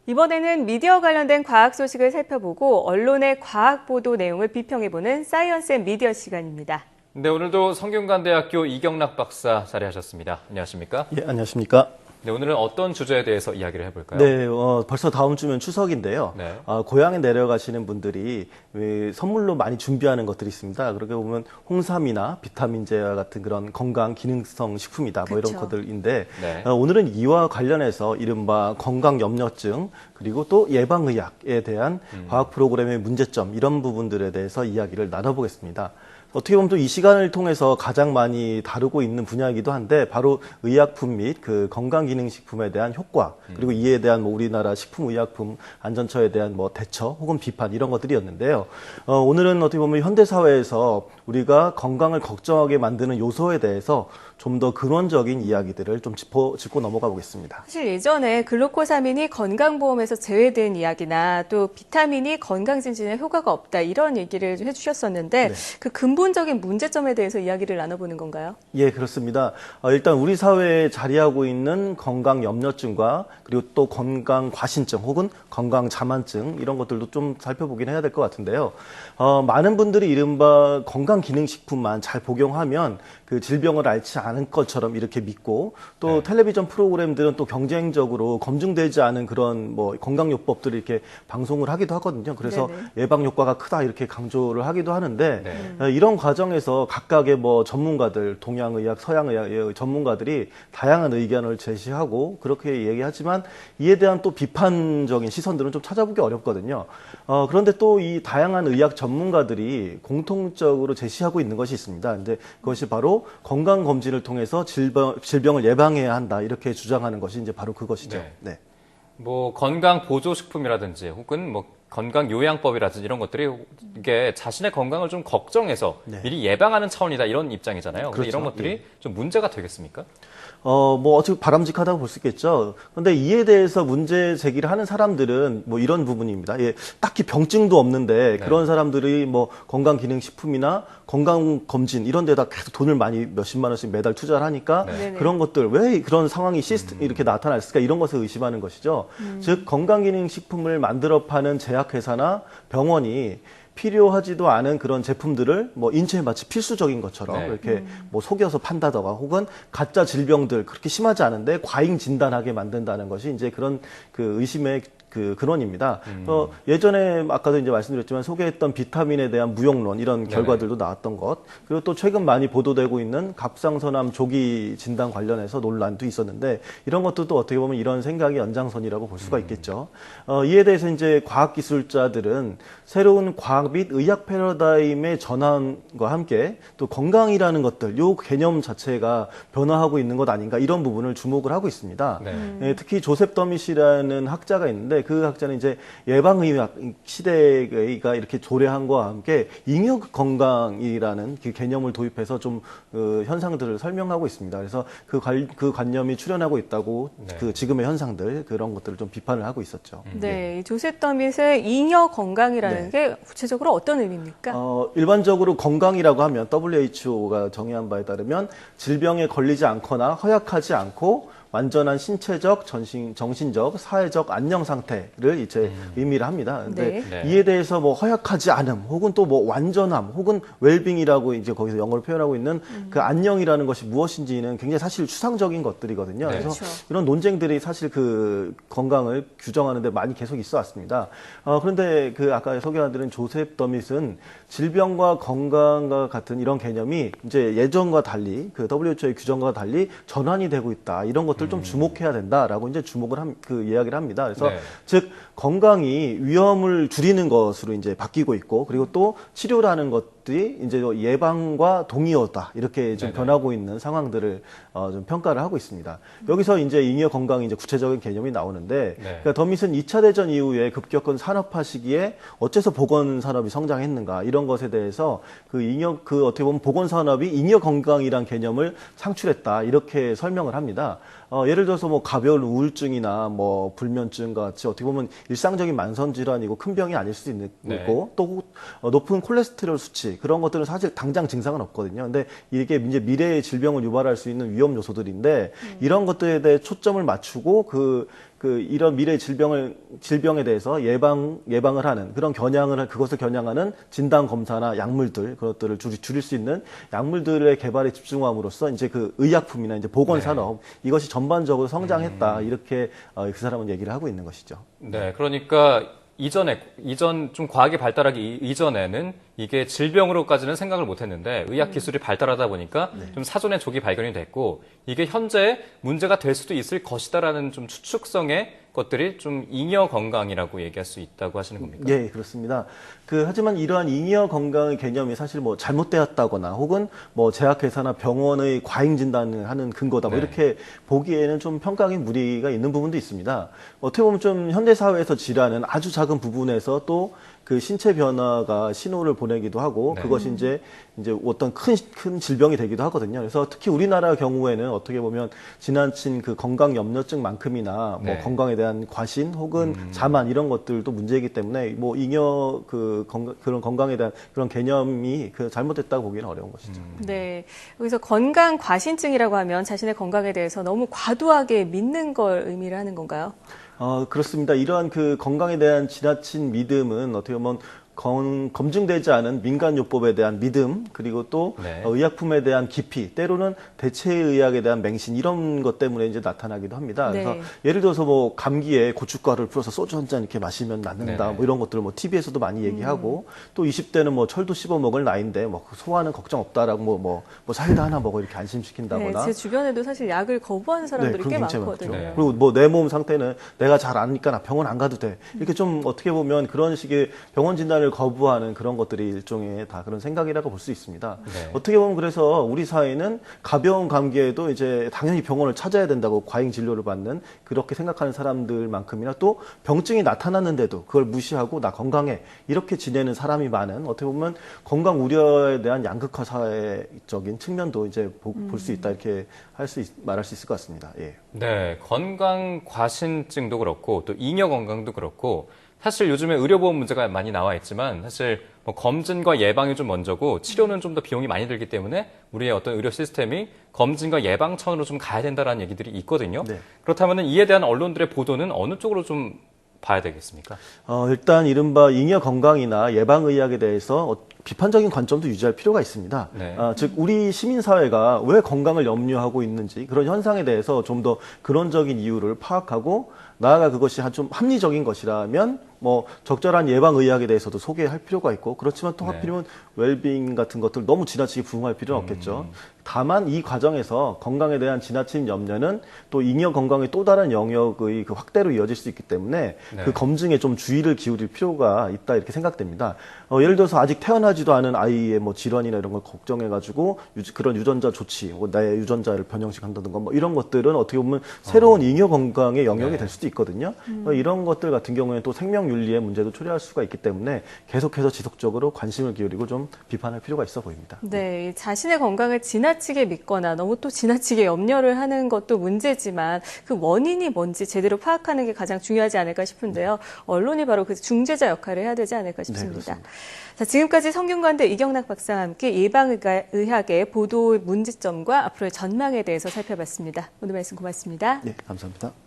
이번에는 미디어 관련된 과학 소식을 살펴보고 언론의 과학 보도 내용을 비평해보는 사이언스 앤 미디어 시간입니다. 네, 오늘도 성균관대학교 이경락 박사 자리하셨습니다. 안녕하십니까? 예, 안녕하십니까? 네, 오늘은 어떤 주제에 대해서 이야기를 해볼까요? 네, 벌써 다음 주면 추석인데요. 네. 고향에 내려가시는 분들이 선물로 많이 준비하는 것들이 있습니다. 그렇게 보면 홍삼이나 비타민제와 같은 그런 건강 기능성 식품이다, 뭐 이런 것들인데 네. 오늘은 이와 관련해서 이른바 건강 염려증 그리고 또 예방의학에 대한 과학 프로그램의 문제점 이런 부분들에 대해서 이야기를 나눠보겠습니다. 어떻게 보면 또 이 시간을 통해서 가장 많이 다루고 있는 분야이기도 한데 바로 의약품 및 그 건강기능식품에 대한 효과 그리고 이에 대한 뭐 우리나라 식품의약품 안전처에 대한 뭐 대처 혹은 비판 이런 것들이었는데요. 오늘은 어떻게 보면 현대사회에서 우리가 건강을 걱정하게 만드는 요소에 대해서 좀 더 근원적인 이야기들을 좀 짚고 넘어가 보겠습니다. 사실 예전에 글루코사민이 건강보험에서 제외된 이야기나 또 비타민이 건강증진에 효과가 없다 이런 얘기를 좀 해주셨었는데 네. 그 근본적인 문제점에 대해서 이야기를 나눠보는 건가요? 예, 그렇습니다. 일단 우리 사회에 자리하고 있는 건강 염려증과 그리고 또 건강 과신증 혹은 건강 자만증 이런 것들도 좀 살펴보긴 해야 될 것 같은데요. 많은 분들이 이른바 건강 기능식품만 잘 복용하면 그 질병을 앓지 않은 것처럼 이렇게 믿고 또 텔레비전 프로그램들은 또 경쟁적으로 검증되지 않은 그런 뭐 건강요법들을 이렇게 방송을 하기도 하거든요. 그래서 네네. 예방 효과가 크다 이렇게 강조를 하기도 하는데 이런 과정에서 각각의 뭐 전문가들, 동양의학, 서양의학 전문가들이 다양한 의견을 제시하고 그렇게 얘기하지만 이에 대한 또 비판적인 시선들은 좀 찾아보기 어렵거든요. 그런데 또 이 다양한 의학 전문가들이 공통적으로 제시하고 있는 것이 있습니다. 근데 그것이 바로 건강검진을 통해서 질병을 예방해야 한다 이렇게 주장하는 것이 이제 바로 그것이죠. 네. 네. 뭐 건강 보조식품이라든지 혹은 뭐 건강 요양법이라든지 이런 것들이 이게 자신의 건강을 좀 걱정해서 미리 예방하는 차원이다 이런 입장이잖아요. 근데 이런 것들이 좀 문제가 되겠습니까? 뭐 어떻게 바람직하다고 볼 수 있겠죠. 그런데 이에 대해서 문제 제기를 하는 사람들은 뭐 이런 부분입니다. 예, 딱히 병증도 없는데 그런 사람들이 뭐 건강기능식품이나 건강검진 이런 데다 계속 돈을 많이 몇십만 원씩 매달 투자를 하니까 그런 것들 왜 그런 상황이 이렇게 나타났을까 이런 것을 의심하는 것이죠. 즉 건강기능식품을 만들어 파는 제약회사나 병원이 필요하지도 않은 그런 제품들을 뭐 인체에 마치 필수적인 것처럼 이렇게 뭐 속여서 판다거나 혹은 가짜 질병들 그렇게 심하지 않은데 과잉 진단하게 만든다는 것이 이제 그런 그 의심의 그 근원입니다. 예전에 아까도 이제 말씀드렸지만 소개했던 비타민에 대한 무용론 이런 결과들도 나왔던 것 그리고 또 최근 많이 보도되고 있는 갑상선암 조기 진단 관련해서 논란도 있었는데 이런 것도 어떻게 보면 이런 생각의 연장선이라고 볼 수가 있겠죠. 이에 대해서 이제 과학기술자들은 새로운 과학 및 의학 패러다임의 전환과 함께 또 건강이라는 것들, 요 개념 자체가 변화하고 있는 것 아닌가 이런 부분을 주목을 하고 있습니다. 특히 조셉 더밋이라는 학자가 있는데 그 학자는 이제 예방의학 시대가 이렇게 조례한과 함께 잉여 건강이라는 그 개념을 도입해서 좀 현상들을 설명하고 있습니다. 그래서 그 관념이 출현하고 있다고 그 지금의 현상들 그런 것들을 좀 비판을 하고 있었죠. 네, 조셉 더밋의 잉여 건강이라는 게 구체적으로 어떤 의미입니까? 일반적으로 건강이라고 하면 WHO가 정의한 바에 따르면 질병에 걸리지 않거나 허약하지 않고 완전한 신체적, 정신적, 사회적 안녕 상태를 이제 의미를 합니다. 근데 이에 대해서 뭐 허약하지 않음, 혹은 또 뭐 완전함, 혹은 웰빙이라고 이제 거기서 영어로 표현하고 있는 그 안녕이라는 것이 무엇인지는 굉장히 사실 추상적인 것들이거든요. 그래서 이런 논쟁들이 사실 그 건강을 규정하는데 많이 계속 있어 왔습니다. 그런데 그 아까 소개해드린 조셉 더밋은 질병과 건강과 같은 이런 개념이 이제 예전과 달리 그 WHO의 규정과 달리 전환이 되고 있다. 이런 것들 좀 주목해야 된다라고 이제 그 이야기를 합니다. 그래서 즉 건강이 위험을 줄이는 것으로 이제 바뀌고 있고 그리고 또 치료라는 것들이 이제 예방과 동의어다 이렇게 좀 변하고 있는 상황들을 좀 평가를 하고 있습니다. 여기서 이제 잉여 건강이 이제 구체적인 개념이 나오는데 그러니까 더밋은 2차 대전 이후에 급격한 산업화 시기에 어째서 보건 산업이 성장했는가 이런 것에 대해서 그 어떻게 보면 보건 산업이 잉여 건강이란 개념을 창출했다 이렇게 설명을 합니다. 예를 들어서 뭐 가벼운 우울증이나 뭐 불면증과 같이 어떻게 보면 일상적인 만성 질환이고 큰 병이 아닐 수도 있고 또 높은 콜레스테롤 수치 수치 그런 것들은 사실 당장 증상은 없거든요. 근데 이게 이제 미래의 질병을 유발할 수 있는 위험 요소들인데 이런 것들에 대해 초점을 맞추고 이런 미래 질병에 대해서 예방을 하는 그런 그것을 겨냥하는 진단 검사나 약물들, 그것들을 줄일 수 있는 약물들의 개발에 집중함으로써 이제 그 의약품이나 이제 보건산업 이것이 전반적으로 성장했다. 이렇게 그 사람은 얘기를 하고 있는 것이죠. 네, 그러니까 이전 좀 과학이 발달하기 이전에는 이게 질병으로까지는 생각을 못 했는데 의학 기술이 발달하다 보니까 좀 사전에 조기 발견이 됐고 이게 현재 문제가 될 수도 있을 것이다라는 좀 추측성의 것들이 좀 잉여 건강이라고 얘기할 수 있다고 하시는 겁니까? 예, 그렇습니다. 하지만 이러한 잉여 건강의 개념이 사실 뭐 잘못되었다거나 혹은 뭐 제약회사나 병원의 과잉 진단을 하는 근거다 뭐 이렇게 보기에는 좀 평가하기 무리가 있는 부분도 있습니다. 어떻게 보면 좀 현대사회에서 질환은 아주 작은 부분에서 또 그 신체 변화가 신호를 보내기도 하고 그것이 이제 어떤 큰 질병이 되기도 하거든요. 그래서 특히 우리나라 경우에는 어떻게 보면 지나친 그 건강 염려증만큼이나 뭐 건강에 대한 과신 혹은 자만 이런 것들도 문제이기 때문에 뭐 잉여 그런 건강에 대한 그런 개념이 잘못됐다고 보기는 어려운 것이죠. 네. 여기서 건강 과신증이라고 하면 자신의 건강에 대해서 너무 과도하게 믿는 걸 의미를 하는 건가요? 그렇습니다. 이러한 건강에 대한 지나친 믿음은 어떻게 보면 검증되지 않은 민간요법에 대한 믿음, 그리고 또 의약품에 대한 기피, 때로는 대체의학에 대한 맹신 이런 것 때문에 이제 나타나기도 합니다. 그래서 예를 들어서 뭐 감기에 고춧가루를 풀어서 소주 한 잔 이렇게 마시면 낫는다, 뭐 이런 것들 뭐 TV에서도 많이 얘기하고 또 20대는 뭐 철도 씹어 먹을 나이인데 뭐 소화는 걱정 없다라고 뭐 사이다 하나 먹어 이렇게 안심시킨다거나. 제 주변에도 사실 약을 거부하는 사람들이 꽤 많거든요. 그리고 뭐 내 몸 상태는 내가 잘 아니까 나 병원 안 가도 돼. 이렇게 좀 어떻게 보면 그런 식의 병원 진단을 거부하는 그런 것들이 일종의 다 그런 생각이라고 볼 수 있습니다. 어떻게 보면 그래서 우리 사회는 가벼운 감기에도 이제 당연히 병원을 찾아야 된다고 과잉 진료를 받는 그렇게 생각하는 사람들만큼이나 또 병증이 나타났는데도 그걸 무시하고 나 건강해 이렇게 지내는 사람이 많은 어떻게 보면 건강 우려에 대한 양극화 사회적인 측면도 이제 볼 수 있다 이렇게 말할 수 있을 것 같습니다. 예. 네, 건강 과신증도 그렇고 또 잉여 건강도 그렇고 사실 요즘에 의료보험 문제가 많이 나와 있지만 사실 뭐 검진과 예방이 좀 먼저고 치료는 좀 더 비용이 많이 들기 때문에 우리의 어떤 의료 시스템이 검진과 예방 차원으로 좀 가야 된다라는 얘기들이 있거든요. 그렇다면 이에 대한 언론들의 보도는 어느 쪽으로 좀 봐야 되겠습니까? 일단 이른바 잉여 건강이나 예방의학에 대해서 비판적인 관점도 유지할 필요가 있습니다. 즉 우리 시민사회가 왜 건강을 염려하고 있는지 그런 현상에 대해서 좀 더 근원적인 이유를 파악하고 나아가 그것이 좀 합리적인 것이라면 뭐 적절한 예방의학에 대해서도 소개할 필요가 있고 그렇지만 또 하필이면 웰빙 같은 것들 너무 지나치게 부응할 필요는 없겠죠. 다만 이 과정에서 건강에 대한 지나친 염려는 또 잉여 건강의 또 다른 영역의 확대로 이어질 수 있기 때문에 그 검증에 좀 주의를 기울일 필요가 있다 이렇게 생각됩니다. 예를 들어서 아직 태어나지도 않은 아이의 뭐 질환이나 이런 걸 걱정해가지고 그런 유전자 조치, 나의 유전자를 변형시킨다든가 뭐 이런 것들은 어떻게 보면 새로운 잉여 건강의 영역이 될 수도 있거든요. 이런 것들 같은 경우에는 또 생명윤리의 문제도 초래할 수가 있기 때문에 계속해서 지속적으로 관심을 기울이고 좀 비판할 필요가 있어 보입니다. 네, 자신의 건강을 지나치게 믿거나 너무 또 지나치게 염려를 하는 것도 문제지만 그 원인이 뭔지 제대로 파악하는 게 가장 중요하지 않을까 싶은데요. 언론이 바로 그 중재자 역할을 해야 되지 않을까 싶습니다. 자, 지금까지 성균관대 이경락 박사와 함께 예방의학의 보도 문제점과 앞으로의 전망에 대해서 살펴봤습니다. 오늘 말씀 고맙습니다. 네, 감사합니다.